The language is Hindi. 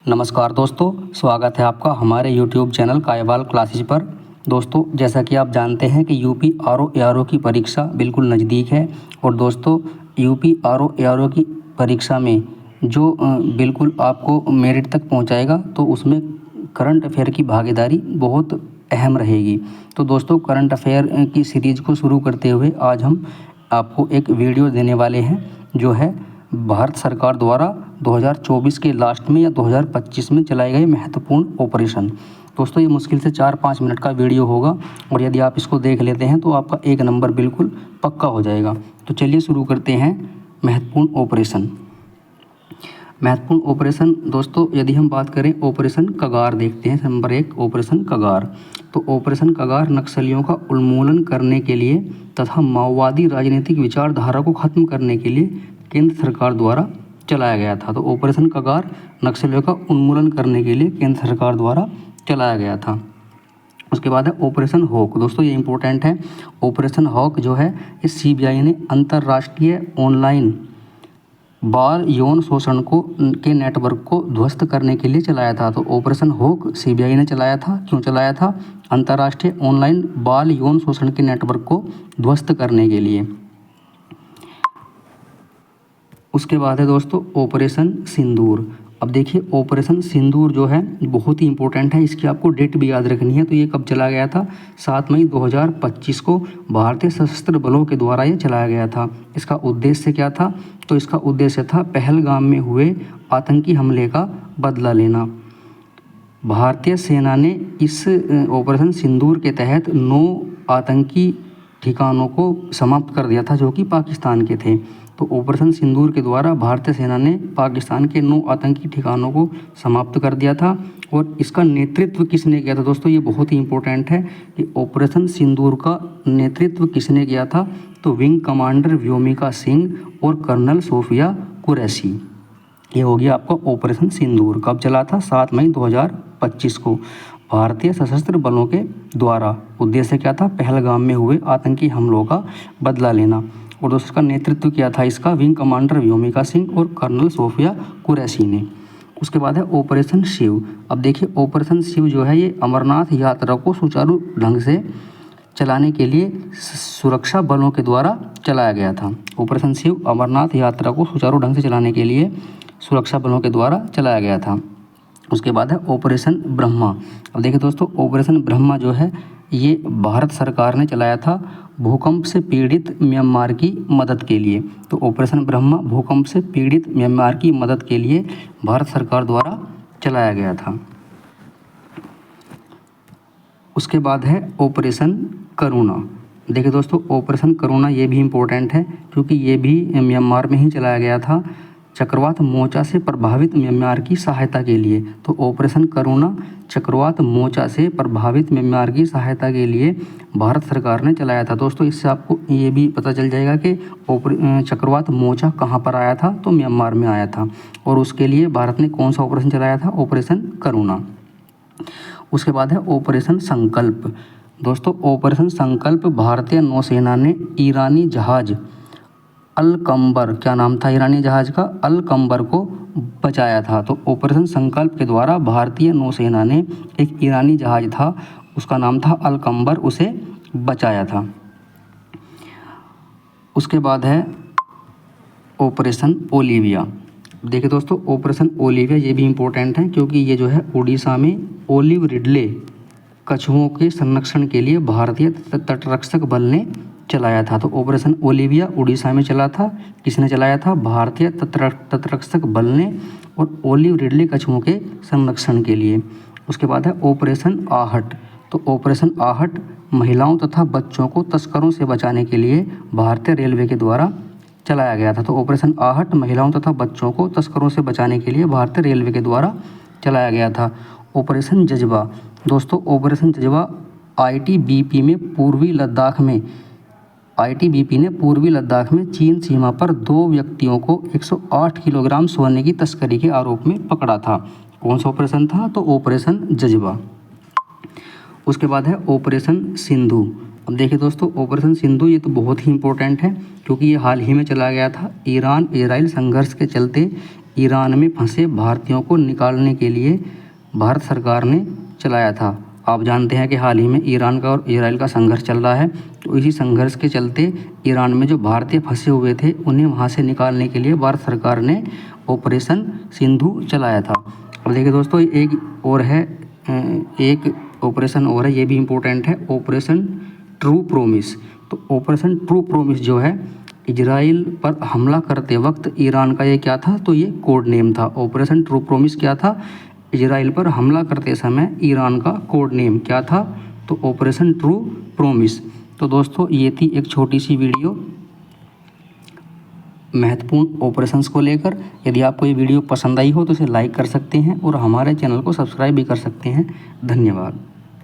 नमस्कार दोस्तों, स्वागत है आपका हमारे YouTube चैनल कायवाल क्लासेज पर। दोस्तों, जैसा कि आप जानते हैं कि यूपी आरओ एआरओ की परीक्षा बिल्कुल नज़दीक है और दोस्तों यूपी आरओ एआरओ की परीक्षा में जो बिल्कुल आपको मेरिट तक पहुंचाएगा तो उसमें करंट अफेयर की भागीदारी बहुत अहम रहेगी। तो दोस्तों, करंट अफेयर की सीरीज़ को शुरू करते हुए आज हम आपको एक वीडियो देने वाले हैं जो है भारत सरकार द्वारा 2024 के लास्ट में या 2025 में चलाए गए महत्वपूर्ण ऑपरेशन। दोस्तों, ये मुश्किल से 4-5 मिनट का वीडियो होगा और यदि आप इसको देख लेते हैं तो आपका 1 नंबर बिल्कुल पक्का हो जाएगा। तो चलिए शुरू करते हैं महत्वपूर्ण ऑपरेशन। महत्वपूर्ण ऑपरेशन दोस्तों, यदि हम बात करें ऑपरेशन कगार देखते हैं। नंबर 1 ऑपरेशन कगार। तो ऑपरेशन कगार नक्सलियों का उन्मूलन करने के लिए तथा माओवादी राजनीतिक विचारधारा को खत्म करने के लिए केंद्र सरकार द्वारा चलाया गया था। तो ऑपरेशन कगार नक्सलियों का उन्मूलन करने के लिए केंद्र सरकार द्वारा चलाया गया था। उसके बाद है ऑपरेशन हॉक। दोस्तों, ये इंपॉर्टेंट है। ऑपरेशन हॉक जो है ये सीबीआई ने अंतर्राष्ट्रीय ऑनलाइन बाल यौन शोषण के नेटवर्क को ध्वस्त करने के लिए चलाया था। तो ऑपरेशन हॉक सीबीआई ने चलाया था। क्यों चलाया था? अंतर्राष्ट्रीय ऑनलाइन बाल यौन शोषण के नेटवर्क को ध्वस्त करने के लिए। उसके बाद है दोस्तों ऑपरेशन सिंदूर। अब देखिए, ऑपरेशन सिंदूर जो है बहुत ही इंपॉर्टेंट है। इसकी आपको डेट भी याद रखनी है। तो ये कब चला गया था? 7 मई 2025 को भारतीय सशस्त्र बलों के द्वारा ये चलाया गया था। इसका उद्देश्य क्या था? तो इसका उद्देश्य था पहलगाम में हुए आतंकी हमले का बदला लेना। भारतीय सेना ने इस ऑपरेशन सिंदूर के तहत 9 आतंकी ठिकानों को समाप्त कर दिया था जो कि पाकिस्तान के थे। तो ऑपरेशन सिंदूर के द्वारा भारतीय सेना ने पाकिस्तान के 9 आतंकी ठिकानों को समाप्त कर दिया था। और इसका नेतृत्व किसने किया था? दोस्तों, ये बहुत ही इंपॉर्टेंट है कि ऑपरेशन सिंदूर का नेतृत्व किसने किया था? तो विंग कमांडर व्योमिका सिंह और कर्नल सोफिया कुरैशी। ये हो गया आपका ऑपरेशन सिंदूर। कब चला था? 7 मई 2025 को भारतीय सशस्त्र बलों के द्वारा। उद्देश्य क्या था? पहलगाम में हुए आतंकी हमलों का बदला लेना। और दोस्तों, इसका नेतृत्व किया था इसका विंग कमांडर व्योमिका सिंह और कर्नल सोफिया कुरैशी ने। उसके बाद है ऑपरेशन शिव। अब देखिए, ऑपरेशन शिव जो है ये अमरनाथ यात्रा को सुचारू ढंग से चलाने के लिए सुरक्षा बलों के द्वारा चलाया गया था। ऑपरेशन शिव अमरनाथ यात्रा को सुचारू ढंग से चलाने के लिए सुरक्षा बलों के द्वारा चलाया गया था। उसके बाद है ऑपरेशन ब्रह्मा। अब देखिए दोस्तों, ऑपरेशन ब्रह्मा जो है ये भारत सरकार ने चलाया था भूकंप से पीड़ित म्यांमार की मदद के लिए। तो ऑपरेशन ब्रह्मा भूकंप से पीड़ित म्यांमार की मदद के लिए भारत सरकार द्वारा चलाया गया था। उसके बाद है ऑपरेशन करुणा। देखिए दोस्तों, ऑपरेशन करुणा ये भी इम्पोर्टेंट है क्योंकि ये भी म्यांमार में ही चलाया गया था चक्रवात मोर्चा से प्रभावित म्यांमार की सहायता के लिए। तो ऑपरेशन करुणा चक्रवात मोर्चा से प्रभावित म्यांमार की सहायता के लिए भारत सरकार ने चलाया था। दोस्तों, इससे आपको ये भी पता चल जाएगा कि चक्रवात मोर्चा कहाँ पर आया था? तो म्यांमार में आया था। और उसके लिए भारत ने कौन सा ऑपरेशन चलाया था? ऑपरेशन करुणा। उसके बाद है ऑपरेशन संकल्प। दोस्तों, ऑपरेशन संकल्प भारतीय नौसेना ने ईरानी जहाज अल कंबर, क्या नाम था ईरानी जहाज का? अल कंबर को बचाया था। तो ऑपरेशन संकल्प के द्वारा भारतीय नौसेना ने एक ईरानी जहाज था, उसका नाम था अल कंबर, उसे बचाया था। उसके बाद है ऑपरेशन ओलिविया। देखिए दोस्तों, ऑपरेशन ओलिविया ये भी इम्पोर्टेंट है क्योंकि ये जो है उड़ीसा में ओलिव रिडले कछुओं के संरक्षण के लिए भारतीय तटरक्षक बल ने चलाया था। तो ऑपरेशन ओलिविया उड़ीसा में चला था। किसने चलाया था? भारतीय तटरक्षक बल ने और ओलिव रिडले कछुओं के संरक्षण के लिए। उसके बाद है ऑपरेशन आहट। तो ऑपरेशन आहट महिलाओं तथा बच्चों को तस्करों से बचाने के लिए भारतीय रेलवे के द्वारा चलाया गया था। तो ऑपरेशन आहट महिलाओं तथा बच्चों को तस्करों से बचाने के लिए भारतीय रेलवे के द्वारा चलाया गया था। ऑपरेशन जज्बा। दोस्तों, ऑपरेशन जज्बा आईटीबीपी ने पूर्वी लद्दाख में चीन सीमा पर 2 व्यक्तियों को 108 किलोग्राम सोने की तस्करी के आरोप में पकड़ा था। कौन सा ऑपरेशन था? तो ऑपरेशन जज्बा। उसके बाद है ऑपरेशन सिंधु। अब देखिए दोस्तों, ऑपरेशन सिंधु ये तो बहुत ही इंपॉर्टेंट है क्योंकि ये हाल ही में चला गया था। ईरान इजराइल संघर्ष के चलते ईरान में फंसे भारतीयों को निकालने के लिए भारत सरकार ने चलाया था। आप जानते हैं कि हाल ही में ईरान का और इजराइल का संघर्ष चल रहा है, तो इसी संघर्ष के चलते ईरान में जो भारतीय फंसे हुए थे उन्हें वहाँ से निकालने के लिए भारत सरकार ने ऑपरेशन सिंधु चलाया था। अब देखिए दोस्तों, एक और है, एक ऑपरेशन और है, ये भी इम्पोर्टेंट है, ऑपरेशन ट्रू प्रोमिस। तो ऑपरेशन ट्रू प्रोमिस जो है, इजराइल पर हमला करते वक्त ईरान का ये क्या था, तो ये कोड नेम था। ऑपरेशन ट्रू प्रोमिस क्या था, इजराइल पर हमला करते समय ईरान का कोड नेम क्या था, तो ऑपरेशन ट्रू प्रोमिस। तो दोस्तों ये थी एक छोटी सी वीडियो महत्वपूर्ण ऑपरेशंस को लेकर। यदि आपको ये वीडियो पसंद आई हो तो इसे लाइक कर सकते हैं और हमारे चैनल को सब्सक्राइब भी कर सकते हैं। धन्यवाद।